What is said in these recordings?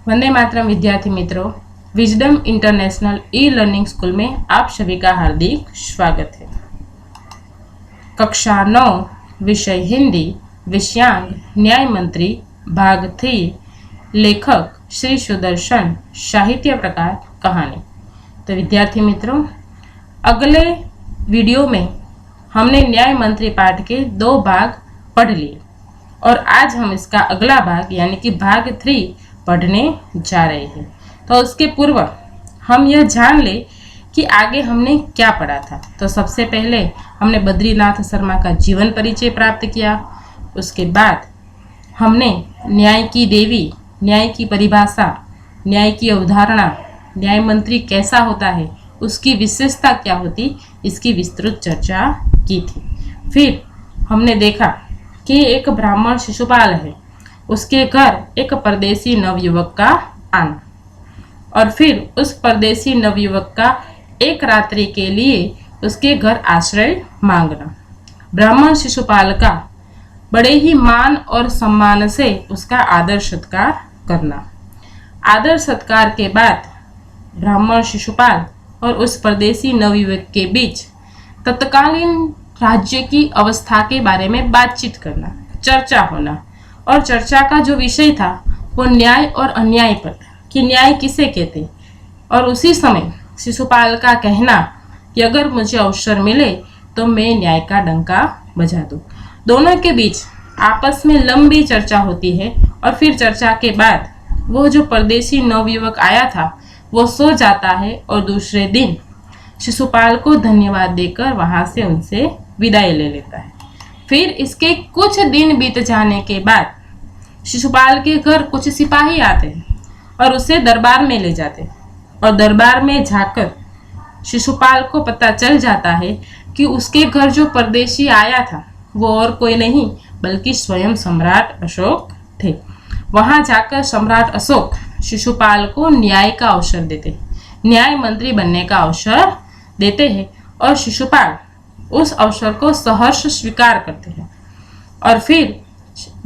वंदे मातरम विद्यार्थी मित्रों, wisdom international e learning school में आप सभी का हार्दिक स्वागत है। कक्षा 9 विषय हिंदी, विषयांग न्याय मंत्री, भाग 3, लेखक श्री सुदर्शन, साहित्य प्रकार कहानी। तो विद्यार्थी मित्रों, अगले वीडियो में हमने न्याय मंत्री पाठ के 2 भाग पढ़ लिए और आज हम इसका अगला भाग यानी कि भाग 3 पढ़ने जा रहे हैं। तो उसके पूर्व हम यह जान ले कि आगे हमने क्या पढ़ा था। तो सबसे पहले हमने बद्रीनाथ शर्मा का जीवन परिचय प्राप्त किया। उसके बाद हमने न्याय की देवी, न्याय की परिभाषा, न्याय की अवधारणा, न्याय मंत्री कैसा होता है, उसकी विशेषता क्या होती, इसकी विस्तृत चर्चा की थी। फिर हमने देखा कि एक ब्राह्मण शिशुपाल है, उसके घर एक परदेसी नवयुवक का आना और फिर उस परदेसी नवयुवक का एक रात्रि के लिए उसके घर आश्रय मांगना, ब्राह्मण शिशुपाल का बड़े ही मान और सम्मान से उसका आदर सत्कार करना। आदर सत्कार के बाद ब्राह्मण शिशुपाल और उस परदेसी नवयुवक के बीच तत्कालीन राज्य की अवस्था के बारे में बातचीत करना, चर्चा होना। और चर्चा का जो विषय था वो न्याय और अन्याय पर था कि न्याय किसे कहते। और उसी समय शिशुपाल का कहना कि अगर मुझे अवसर मिले तो मैं न्याय का डंका बजा दूं। दोनों के बीच आपस में लंबी चर्चा होती है और फिर चर्चा के बाद वो जो परदेसी नवयुवक आया था वो सो जाता है और दूसरे दिन शिशुपाल को धन्यवाद देकर वहां से उनसे विदाई ले लेता है। फिर इसके कुछ दिन बीत जाने के बाद शिशुपाल के घर कुछ सिपाही आते हैं और उसे दरबार में ले जाते हैं और दरबार में जाकर शिशुपाल को पता चल जाता है कि उसके घर जो परदेशी आया था वो और कोई नहीं बल्कि स्वयं सम्राट अशोक थे। वहां जाकर सम्राट अशोक शिशुपाल को न्याय का अवसर देते हैं, न्याय मंत्री बनने का अवसर देते हैं और शिशुपाल उस अवसर को सहर्ष स्वीकार करते हैं। और फिर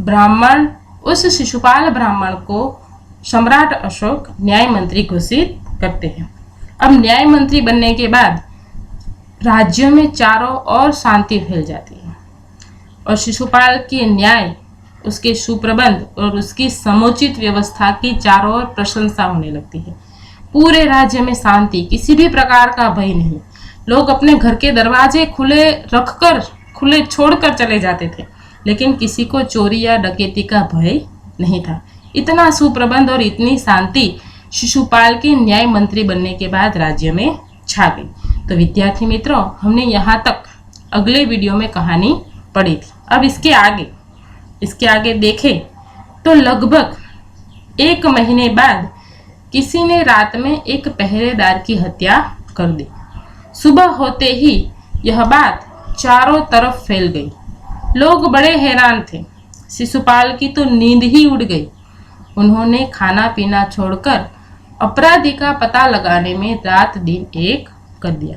ब्राह्मण उस शिशुपाल ब्राह्मण को सम्राट अशोक न्याय मंत्री घोषित करते हैं। अब न्याय मंत्री बनने के बाद राज्य में चारों ओर शांति फैल जाती है और शिशुपाल के न्याय, उसके सुप्रबंध और उसकी समुचित व्यवस्था की चारों ओर प्रशंसा होने लगती है। पूरे राज्य में शांति, किसी भी प्रकार का भय नहीं। लोग अपने घर के दरवाजे खुले छोड़कर चले जाते थे, लेकिन किसी को चोरी या डकैती का भय नहीं था। इतना सुप्रबंध और इतनी शांति शिशुपाल के न्याय मंत्री बनने के बाद राज्य में छा गई। तो विद्यार्थी मित्रों, हमने यहाँ तक अगले वीडियो में कहानी पढ़ी थी। अब इसके आगे देखें तो लगभग 1 महीने बाद किसी ने रात में एक पहरेदार की हत्या कर दी। सुबह होते ही यह बात चारों तरफ फैल गई। लोग बड़े हैरान थे। शिशुपाल की तो नींद ही उड़ गई। उन्होंने खाना पीना छोड़कर अपराधी का पता लगाने में रात दिन एक कर दिया।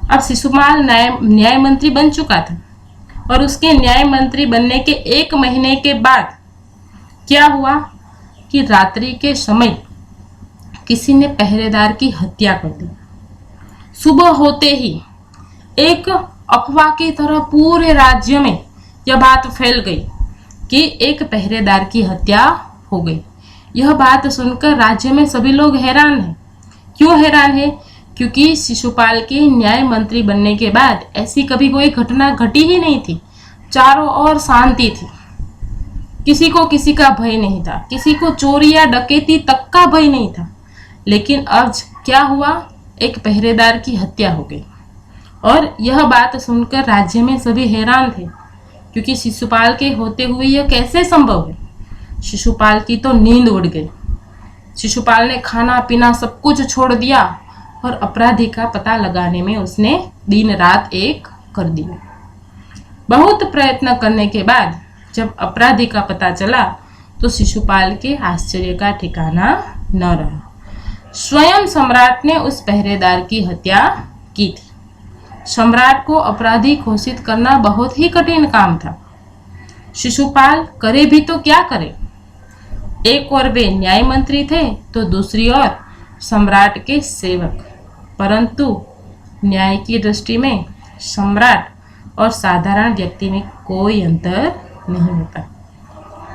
अब शिशुपाल न्याय मंत्री बन चुका था और उसके न्याय मंत्री बनने के 1 महीने के बाद क्या हुआ कि रात्रि के समय किसी ने पहरेदार की हत्या कर दी। सुबह होते ही एक अफवाह की तरह पूरे राज्य में यह बात फैल गई कि एक पहरेदार की हत्या हो गई। यह बात सुनकर राज्य में सभी लोग हैरान हैं। क्यों हैरान है? क्योंकि शिशुपाल के न्याय मंत्री बनने के बाद ऐसी कभी कोई घटना घटी ही नहीं थी। चारों ओर शांति थी, किसी को किसी का भय नहीं था, किसी को चोरी या डकैती तक का भय नहीं था। लेकिन अब क्या हुआ? एक पहरेदार की हत्या हो गई और यह बात सुनकर राज्य में सभी हैरान थे, क्योंकि शिशुपाल के होते हुए यह कैसे संभव है। शिशुपाल की तो नींद उड़ गई। शिशुपाल ने खाना पीना सब कुछ छोड़ दिया और अपराधी का पता लगाने में उसने दिन रात एक कर दिया। बहुत प्रयत्न करने के बाद जब अपराधी का पता चला तो शिशुपाल के आश्चर्य का ठिकाना न रहा। स्वयं सम्राट ने उस पहरेदार की हत्या की थी। सम्राट को अपराधी घोषित करना बहुत ही कठिन काम था। शिशुपाल करे भी तो क्या करे। एक ओर वे न्याय मंत्री थे तो दूसरी ओर सम्राट के सेवक। परंतु न्याय की दृष्टि में सम्राट और साधारण व्यक्ति में कोई अंतर नहीं होता।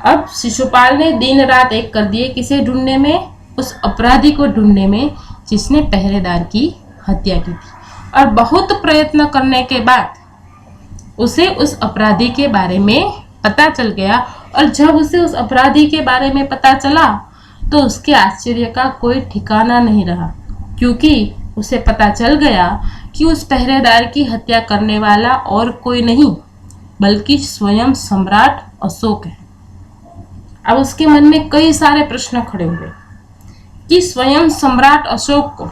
अब शिशुपाल ने दिन रात एक कर दिए, किसे ढूंढने में? उस अपराधी को ढूंढने में जिसने पहरेदार की हत्या की थी। और बहुत प्रयत्न करने के बाद उसे उस अपराधी के बारे में पता चल गया। और जब उसे उस अपराधी के बारे में पता चला तो उसके आश्चर्य का कोई ठिकाना नहीं रहा, क्योंकि उसे पता चल गया कि उस पहरेदार की हत्या करने वाला और कोई नहीं बल्कि स्वयं सम्राट अशोक है। अब उसके मन में कई सारे प्रश्न खड़े हुए कि स्वयं सम्राट अशोक को,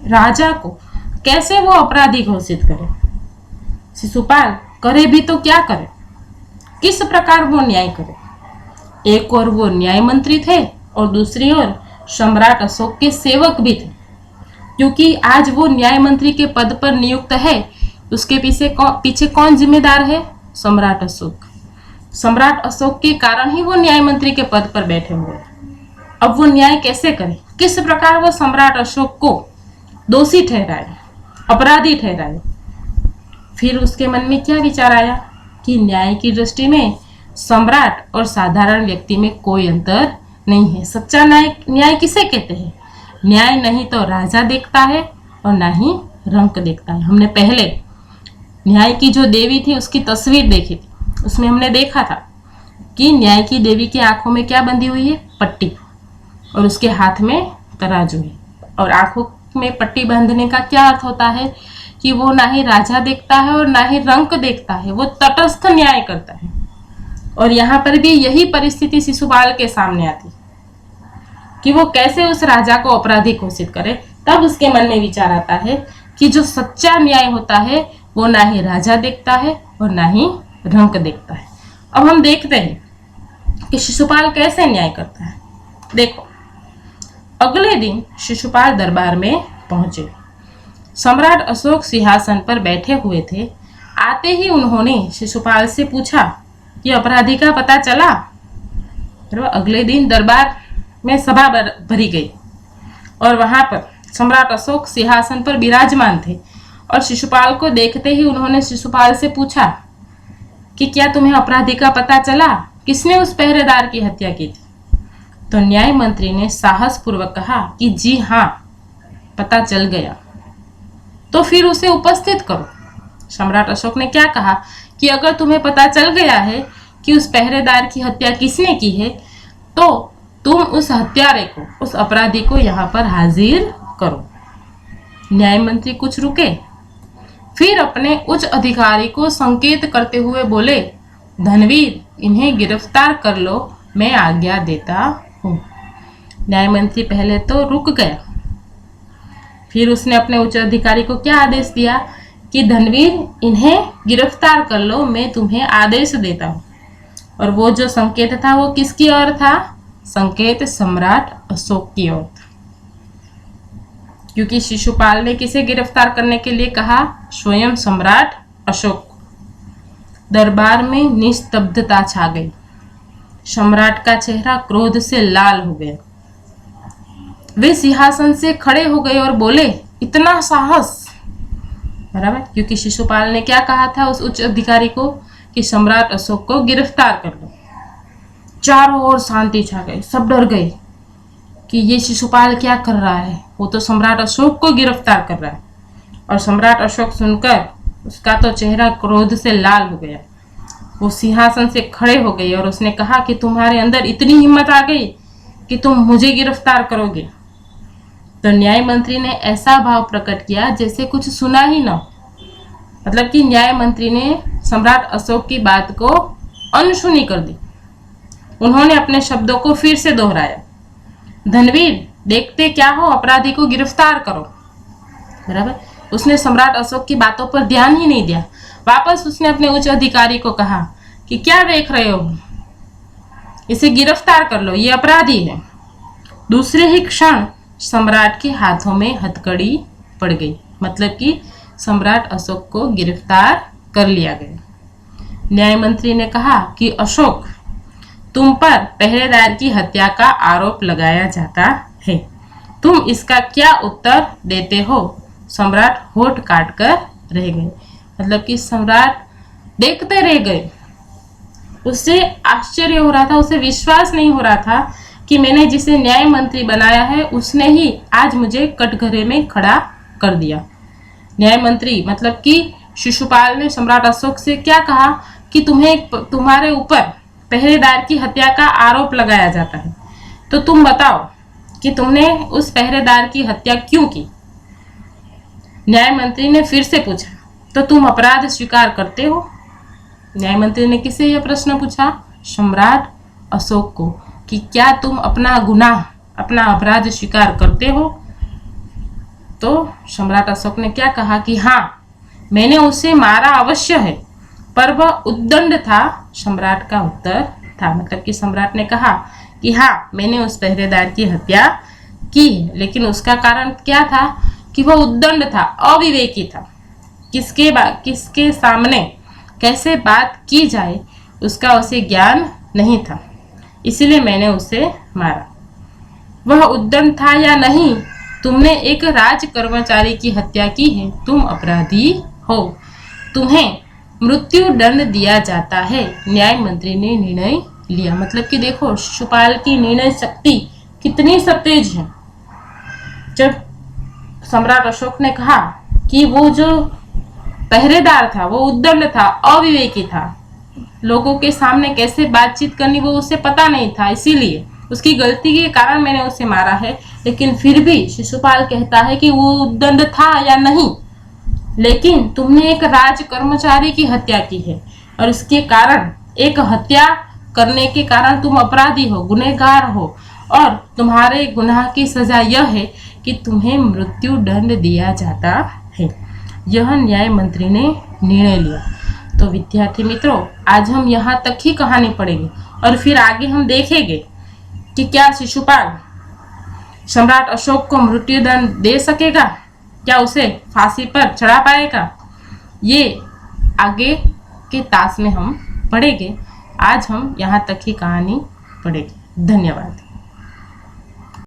राजा को कैसे वो अपराधी घोषित करे। शिशुपाल करे भी तो क्या करे, किस प्रकार वो न्याय करे। एक और वो न्याय मंत्री थे और दूसरी ओर सम्राट अशोक के सेवक भी थे, क्योंकि आज वो न्याय मंत्री के पद पर नियुक्त है। उसके पीछे कौन जिम्मेदार है? सम्राट अशोक। सम्राट अशोक के कारण ही वो न्याय मंत्री के पद पर बैठे हुए। अब वो न्याय कैसे करे, किस प्रकार वो सम्राट अशोक को दोषी ठहराए, अपराधी ठहराए। फिर उसके मन में क्या विचार आया कि न्याय की दृष्टि में सम्राट और साधारण व्यक्ति में कोई अंतर नहीं है। सच्चा न्याय किसे कहते हैं? न्याय नहीं तो राजा देखता है और ना ही रंक देखता है। हमने पहले न्याय की जो देवी थी उसकी तस्वीर देखी थी, उसमें हमने देखा था कि न्याय की देवी की आंखों में क्या बंधी हुई है? पट्टी, और उसके हाथ में तराजू है। और आंखों में पट्टी बांधने का क्या अर्थ होता है कि वो ना ही राजा देखता है और ना ही रंक देखता है, वो तटस्थ न्याय करता है। और यहाँ पर भी यही परिस्थिति शिशुपाल के सामने आती कि वो कैसे उस राजा को अपराधी घोषित करे। तब उसके मन में विचार आता है कि जो सच्चा न्याय होता है वो ना ही राजा देखता है और ना ही रंक देखता है। अब हम देखते हैं कि शिशुपाल कैसे न्याय करता है। देखो, अगले दिन शिशुपाल दरबार में पहुंचे। सम्राट अशोक सिंहासन पर बैठे हुए थे। आते ही उन्होंने शिशुपाल से पूछा कि अपराधी का पता चला। अगले दिन दरबार में सभा भरी गई और वहां पर सम्राट अशोक सिंहासन पर विराजमान थे। और शिशुपाल को देखते ही उन्होंने शिशुपाल से पूछा कि क्या तुम्हें अपराधी का पता चला, किसने उस पहरेदार की हत्या की थी? तो न्याय मंत्री ने साहसपूर्वक कहा कि जी हाँ, पता चल गया। तो फिर उसे उपस्थित करो। सम्राट अशोक ने क्या कहा कि अगर तुम्हें पता चल गया है कि उस पहरेदार की हत्या किसने की है तो तुम उस हत्यारे को, उस अपराधी को यहाँ पर हाजिर करो। न्याय मंत्री कुछ रुके, फिर अपने उच्च अधिकारी को संकेत करते हुए बोले, धनवीर, इन्हें गिरफ्तार कर लो, मैं आज्ञा देता हूँ। न्याय मंत्री पहले तो रुक गया, फिर उसने अपने उच्च अधिकारी को क्या आदेश दिया कि धनवीर, इन्हें गिरफ्तार कर लो, मैं तुम्हें आदेश देता हूँ। और वो जो संकेत था वो किसकी ओर था? संकेत सम्राट अशोक की ओर था, क्योंकि शिशुपाल ने किसे गिरफ्तार करने के लिए कहा? स्वयं सम्राट अशोक। दरबार में निस्तब्धता छा गई। सम्राट का चेहरा क्रोध से लाल हो गया। वे सिंहासन से खड़े हो गए और बोले, इतना साहस! बराबर, क्योंकि शिशुपाल ने क्या कहा था उस उच्च अधिकारी को कि सम्राट अशोक को गिरफ्तार कर लो। चारों ओर शांति छा गई, सब डर गए कि ये शिशुपाल क्या कर रहा है, वो तो सम्राट अशोक को गिरफ्तार कर रहा है। और सम्राट अशोक सुनकर उसका तो चेहरा क्रोध से लाल हो गया। वो सिंहासन से खड़े हो गए और उसने कहा कि तुम्हारे अंदर इतनी हिम्मत आ गई कि तुम मुझे गिरफ्तार करोगे। तो न्याय मंत्री ने ऐसा भाव प्रकट किया जैसे कुछ सुना ही न, मतलब कि न्याय मंत्री ने सम्राट अशोक की बात को अनसुनी कर दी। उन्होंने अपने शब्दों को फिर से दोहराया, धनवीर, देखते क्या हो, अपराधी को गिरफ्तार करो। बराबर, उसने सम्राट अशोक की बातों पर ध्यान ही नहीं दिया। वापस उसने अपने उच्च अधिकारी को कहा कि क्या देख रहे हो, इसे गिरफ्तार कर लो, ये अपराधी है। दूसरे ही क्षण सम्राट के हाथों में हथकड़ी पड़ गई, मतलब कि सम्राट अशोक को गिरफ्तार कर लिया गया। न्याय मंत्री ने कहा कि अशोक, तुम पर पहरेदार की हत्या का आरोप लगाया जाता है। तुम इसका क्या उत्तर देते हो? सम्राट होठ काट कर रह गए। मतलब कि सम्राट देखते रह गए। उसे आश्चर्य हो रहा था, उसे विश्वास नहीं हो रहा था कि मैंने जिसे न्याय मंत्री बनाया है उसने ही आज मुझे कटघरे में खड़ा कर दिया। न्याय मंत्री मतलब कि शिशुपाल ने सम्राट अशोक से क्या कहा कि तुम्हारे ऊपर पहरेदार की हत्या का आरोप लगाया जाता है, तो तुम बताओ कि तुमने उस पहरेदार की हत्या क्यों की। न्याय मंत्री ने फिर से पूछा, तो तुम अपराध स्वीकार करते हो? न्याय मंत्री ने किसे यह प्रश्न पूछा? सम्राट अशोक को, कि क्या तुम अपना गुनाह, अपना अपराध स्वीकार करते हो? तो सम्राट अशोक ने क्या कहा कि हाँ, मैंने उसे मारा अवश्य है, पर वह उद्दंड था। सम्राट का उत्तर था, मतलब कि सम्राट ने कहा कि हाँ, मैंने उस पहरेदार की हत्या की, लेकिन उसका कारण क्या था कि वह उद्दंड था, अविवेकी था। किसके सामने कैसे बात की जाए उसका उसे ज्ञान नहीं था, इसीलिए मैंने उसे मारा। वह उद्दंड था या नहीं, तुमने एक राज कर्मचारी की हत्या की है, तुम अपराधी हो, तुम्हें मृत्यु दंड दिया जाता है। न्याय मंत्री ने निर्णय लिया। मतलब कि देखो शिशुपाल की निर्णय शक्ति कितनी सतेज है। जब सम्राट अशोक ने कहा कि वो जो पहरेदार था वो उद्दंड था, अविवेकी था, लोगों के सामने कैसे बातचीत करनी वो उसे पता नहीं था, इसीलिए उसकी गलती के कारण मैंने उसे मारा है। लेकिन फिर भी शिशुपाल कहता है कि वो उद्दंड था या नहीं, लेकिन तुमने एक राज कर्मचारी की हत्या की है और इसके कारण, एक हत्या करने के कारण तुम अपराधी हो, गुनहगार हो, और तुम्हारे गुनाह की सजा यह है कि तुम्हें मृत्यु दंड दिया जाता है। यह न्याय मंत्री ने निर्णय लिया। तो विद्यार्थी मित्रों, आज हम यहाँ तक ही कहानी पढ़ेंगे और फिर आगे हम देखेंगे कि क्या शिशुपाल सम्राट अशोक को मृत्यु दंड दे सकेगा, क्या उसे फांसी पर चढ़ा पाएगा। ये आगे के तास में हम पढ़ेंगे। आज हम यहाँ तक ही कहानी पढ़ेंगे। धन्यवाद।